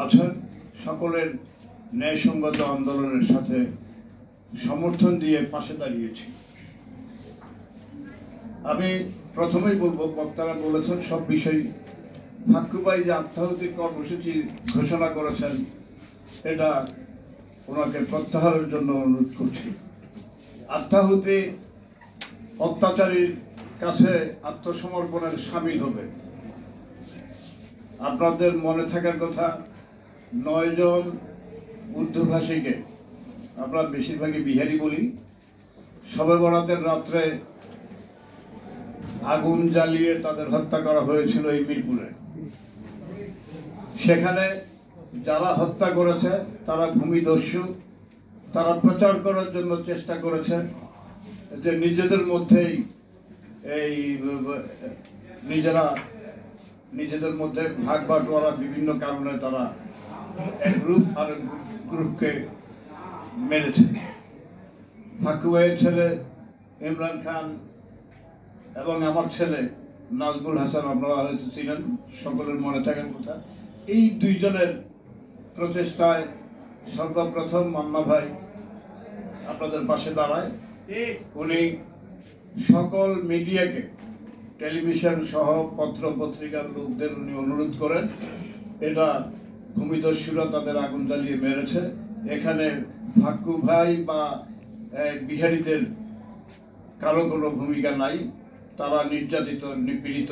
আছেন সকলের ন্যায়সঙ্গত আন্দোলনের সাথে সমর্থন দিয়ে পাশে দাঁড়িয়েছি। আমি প্রথমেই বলবো, বক্তারা বলেছেন সব বিষয়। ফাক্কু ভাই যে আত্মাহুতি কর্মসূচি ঘোষণা করেছেন, এটা ওনাকে প্রত্যাহারের জন্য অনুরোধ করছি। আত্মাহুতি অত্যাচারীর কাছে আত্মসমর্পণের সামিল হবে। আপনাদের মনে থাকার কথা, 9 জন উর্দুভাষীকে, আমরা বেশিরভাগই বিহারি বলি, শবে বরাতের রাত্রে আগুন জ্বালিয়ে তাদের হত্যা করা হয়েছিল এই মিরপুরে। সেখানে যারা হত্যা করেছে তারা ভূমিদস্যু। তারা প্রচার করার জন্য চেষ্টা করেছে যে নিজেদের মধ্যেই নিজেদের মধ্যে ভাগ বাটোয়ারা, বিভিন্ন কারণে তারা এক গ্রুপ আর গ্রুপকে মেরেছে। ফাক্কু ভাইয়ের ছেলে ইমরান খান এবং আমার ছেলে নাজমুল হাসান, আপনারা হয়তো ছিলেন, সকলের মনে থাকার কথা। এই দুইজনের প্রচেষ্টায় সর্বপ্রথম মান্না ভাই আপনাদের পাশে দাঁড়ায়। উনি সকল মিডিয়াকে, টেলিভিশন সহ পত্র পত্রিকার লোকদের উনি অনুরোধ করেন, এটা ভূমিদস্যুরা তাদের আগুন জ্বালিয়ে মেরেছে, এখানে ফাক্কু ভাই বা বিহারীদের কারো কোনো ভূমিকা নাই। তারা নির্যাতিত, নিপীড়িত